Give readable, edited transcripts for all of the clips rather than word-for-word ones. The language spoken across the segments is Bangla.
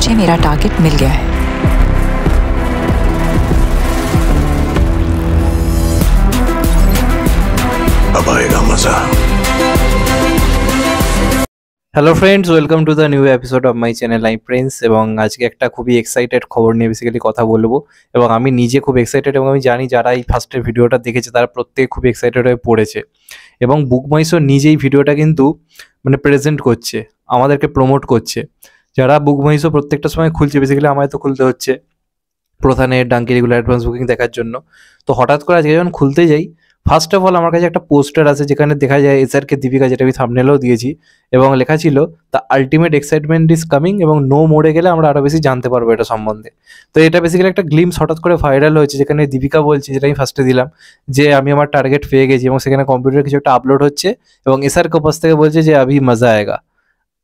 मुझे मेरा टारगेट मिल गया है। अब आएगा मजा। Hello friends, welcome to the new episode of my channel I Prince. এবং আজকে একটা খুবই এক্সাইটেড খবর নিয়ে বেসিক্যালি কথা বলবো। এবং আমি নিজে খুব এক্সাইটেড, এবং আমি জানি যারা এই ফার্স্টের ভিডিওটা দেখেছে তারা প্রত্যেকে খুব এক্সাইটেড হয়ে পড়েছে। এবং বুক মাই শো নিজেই ভিডিওটা কিন্তু মানে প্রেজেন্ট করছে, আমাদেরকে প্রমোট করছে। যারা বুক মাই শো প্রত্যেকটা সময় খুলছে, বেসিক্যালি আমায় তো খুলতে হচ্ছে প্রধানের ডাঙ্কি রেগুলার অ্যাডভান্স বুকিং দেখার জন্য। তো হঠাৎ করে আজকে যখন খুলতে যাই, ফার্স্ট অফ অল আমার কাছে একটা পোস্টার আছে যেখানে দেখা যায় এসআরকে দীপিকা, যেটা আমি থাম্বনেলেও দিয়েছি, এবং লেখা ছিল the ultimate excitement is coming, এবং নো মোড়ে গেলে আমরা আরও বেশি জানতে পারবো এটা সম্বন্ধে। তো এটা বেসিক্যালি একটা গ্লিমস হঠাৎ করে ভাইরাল হয়েছে, যেখানে দীপিকা বলছে, যেটা আমি ফার্স্টে দিলাম, যে আমি আমার টার্গেট পেয়ে গেছি, এবং সেখানে কম্পিউটারে কিছু একটা আপলোড হচ্ছে, এবং এসআরকে পাশ থেকে বলছে যে আভি মজা আয়েগা।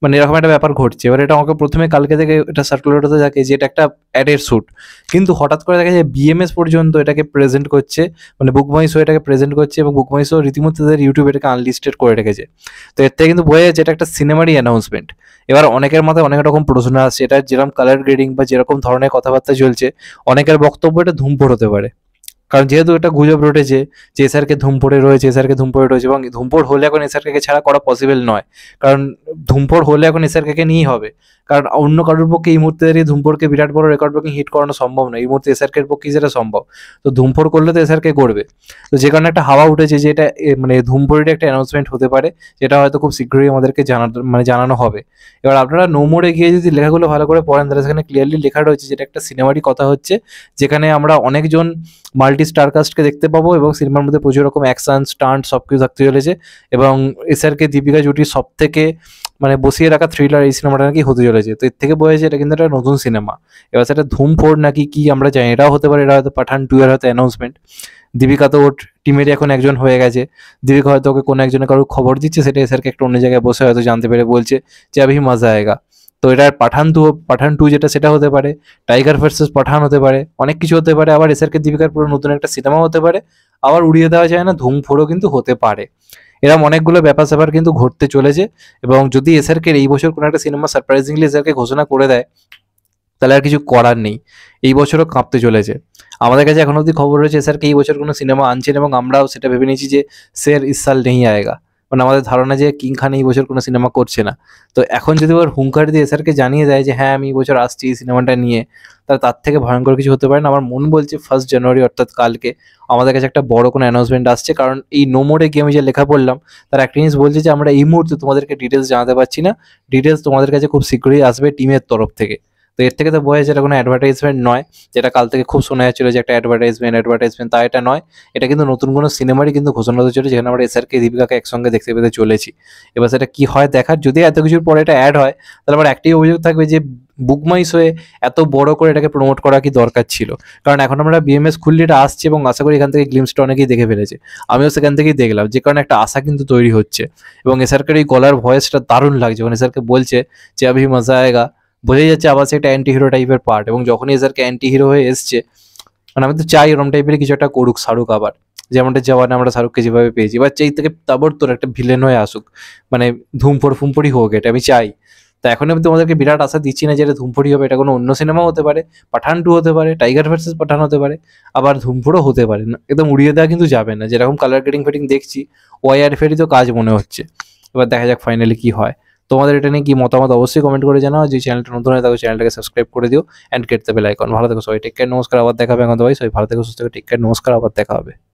মানে এরকম একটা ব্যাপার ঘটছে। এবার এটা আমাকে প্রথমে কালকে থেকে এটা সার্কুলেট হতে থাকে যে এটা একটা অ্যাডের শ্যুট, কিন্তু হঠাৎ করে দেখা যায় বিএমএস পর্যন্ত এটাকে প্রেজেন্ট করছে, মানে বুক মাই শো এটাকে প্রেজেন্ট করছে, এবং বুক মাই শো রীতিমতো তাদের ইউটিউবে এটাকে আনলিস্টেড করে রেখেছে। তো এর থেকে কিন্তু বোঝা যাচ্ছে এটা একটা সিনেমারই অ্যানাউন্সমেন্ট। এবার অনেকের মাথায় অনেক রকম প্রশ্ন আসছে, এটা যেরকম কালার গ্রেডিং বা যেরকম ধরনের কথাবার্তা চলছে, অনেকের বক্তব্য এটা ধুমফোড় হতে পারে। কারণ যেহেতু এটা গুজব রটেছে যে এসআরকে ধুমফোড়ে রয়েছে, এসআরকে ধুমফোড়ে রয়েছে, এবং ধুমফোড় হলে এখন এসআরকে ছাড়া করা পসিবল নয়। কারণ ধুমফোড় হলে এখন এসআরকে নিয়েই হবে, কারণ অন্য কারোর পক্ষে এই মুহূর্তে দাঁড়িয়ে ধুমফোড়কে বিরাট বড় রেকর্ড ব্রেকিং হিট করানো সম্ভব নয়। এই মুহূর্তে এসআরকে পক্ষেই সেটা সম্ভব। তো ধুমফোড় করলে তো এসআরকে করবে। তো যে কারণে একটা হাওয়া উঠেছে যে এটা মানে ধুমফোড়ের একটা অ্যানাউন্সমেন্ট হতে পারে, যেটা হয়তো খুব শীঘ্রই আমাদেরকে জানানো হবে। এবার আপনারা নো মোড়ে গিয়ে যদি লেখাগুলো ভালো করে পড়েন, তাহলে সেখানে ক্লিয়ারলি লেখা রয়েছে যেটা একটা সিনেমারই কথা হচ্ছে, যেখানে আমরা অনেকজন মাল্টি স্টার কাস্টকে দেখতে পাবো, এবং সিনেমার মধ্যে প্রচুর রকম অ্যাকশন স্টান্ট সব কিছু থাকতে চলেছে। এবং এসআরকে দীপিকা জুটির সব থেকে মানে বসিয়ে রাখা থ্রিলার এই সিনেমাটা নাকি হতে চলেছে। তো এর থেকে বোঝা যায় এটা কিন্তু একটা নতুন সিনেমা। এবার সেটা ধুমফোড় নাকি কি আমরা জানি, এটাও হতে পারে, এটা হয়তো পাঠান 2 এর হয়তো অ্যানাউন্সমেন্ট। দীপিকা তো ওর টিমেরই এখন একজন হয়ে গেছে। দীপিকা হয়তো ওকে কোনো একজনের কারোর খবর দিচ্ছে, সেটা এসআরকে একটা অন্য জায়গায় বসে হয়তো জানতে পেরে বলছে যে আভি মজা আয়েগা। তো এটা পাঠান টু যেটা, সেটা হতে পারে, টাইগার ভার্সেস পাঠান হতে পারে, অনেক কিছু হতে পারে। আবার এসআরকে দীপিকার পুরো নতুন একটা সিনেমা হতে পারে, আবার উড়িয়ে দেওয়া যায় না ধুমফোড়ও কিন্তু হতে পারে। এরকম অনেকগুলো ব্যাপার স্যাপার কিন্তু ঘটতে চলেছে। এবং যদি এসআরকে এই বছর কোনো একটা সিনেমা সারপ্রাইজিংলি এসআরকে ঘোষণা করে দেয়, তাহলে আর কিছু করার নেই। এই বছরও কাঁপতে চলেছে। আমাদের কাছে এখন অবধি খবর রয়েছে এসআরকে এই বছর কোনো সিনেমা আনছেন, এবং আমরাও সেটা ভেবে নিয়েছি যে শের ইস সাল নেই আয়েগা। মানে আমাদের ধারণা যে কিং খান এই বছর কোনো সিনেমা করছে না। তো এখন যদি ওর হুঙ্কার দিয়ে এসআরকে জানিয়ে দেয় যে হ্যাঁ আমি এই বছর আসছি এই সিনেমাটা নিয়ে, তাহলে তার থেকে ভয়ঙ্কর কিছু হতে পারে না। আমার মন বলছে 1 জানুয়ারি অর্থাৎ কালকে আমাদের কাছে একটা বড় কোনো অ্যানাউন্সমেন্ট আসছে। কারণ এই নো মোড়ে গিয়ে আমি যে লেখা পড়লাম, তার একটা জিনিস বলছে যে আমরা এই মুহূর্তে তোমাদেরকে ডিটেলস জানাতে পারছি না, ডিটেলস তোমাদের কাছে খুব শীঘ্রই আসবে টিমের তরফ থেকে। তো এর থেকে তো বোঝা যায় এটা কোনো অ্যাডভার্টাইজমেন্ট নয়, যেটা কাল থেকে খুব শোনা যাচ্ছিল যে একটা অ্যাডভার্টাইজমেন্ট, তা এটা নয়। এটা কিন্তু নতুন কোনো সিনেমারই কিন্তু ঘোষণা হতে চলেছে, যেখানে আমরা এসআরকে দীপিকাকে একসঙ্গে দেখতে পেতে চলেছি। এবার সেটা কি হয় দেখার। যদি এত কিছুর পরে এটা অ্যাড হয়, তাহলে আমার একটাই অভিযোগ থাকবে যে বুক মাই শোয়ে এত বড় করে এটাকে প্রমোট করা কি দরকার ছিল। কারণ এখন আমরা বিএমএস খুললে এটা আসছে, এবং আশা করি এখান থেকে গ্লিমসটা অনেকেই দেখে ফেলেছে। আমিও সেখান থেকেই দেখলাম, যে কারণে একটা আশা কিন্তু তৈরি হচ্ছে। এবং এসআরকের এই গলার ভয়েসটা দারুণ লাগছে, যখন এসআরকে বলছে যে আভি মজা আয়েগা, বোঝাই যাচ্ছে আবার সে একটা অ্যান্টি হিরো টাইপের পার্ট। এবং যখনই এসআরকে অ্যান্টি হিরো হয়ে এসছে, মানে আমি তো চাই ওরম টাইপের কিছু একটা করুক শাহরুখ আবার, যেমনটা জওয়ানে আমরা শাহরুখকে যেভাবে পেয়েছি। এবার চাই থেকে তাবড়তোড় একটা ভিলেন হয়ে আসুক, মানে ধুমফোড় ফুমফোড়ই হোক, এটা আমি চাই। তা এখন আমি তোমাদেরকে বিরাট আশা দিচ্ছি না যে এটা ধুমফোড়ই হবে। এটা কোনো অন্য সিনেমা হতে পারে, পাঠান 2 হতে পারে, টাইগার ভার্সেস পাঠান হতে পারে, আবার ধুমফোড়ও হতে পারে না। একদম উড়িয়ে দেওয়া কিন্তু যাবে না। যেরকম কালার গ্রেডিং ফেডিং দেখছি, ওয়াইআরএফেরই তো কাজ মনে হচ্ছে। এবার দেখা যাক ফাইনালি কি হয়। তোমাদের এটা নিয়ে কি মতামত অবশ্যই কমেন্ট করে জানাও। যে চ্যানেলটা নতুন হয় তাহলে চ্যানেলটাকে সাবস্ক্রাইব করে দিও, and get the bell icon. ভালো থেকো সবাই, টেক কেয়ার, নমস্কার, আবার দেখা হবে। এখন তো ভাই সবাই ভালো থেকো, সুস্থ থেকো, টেক কেয়ার, নমস্কার, আবার দেখা হবে।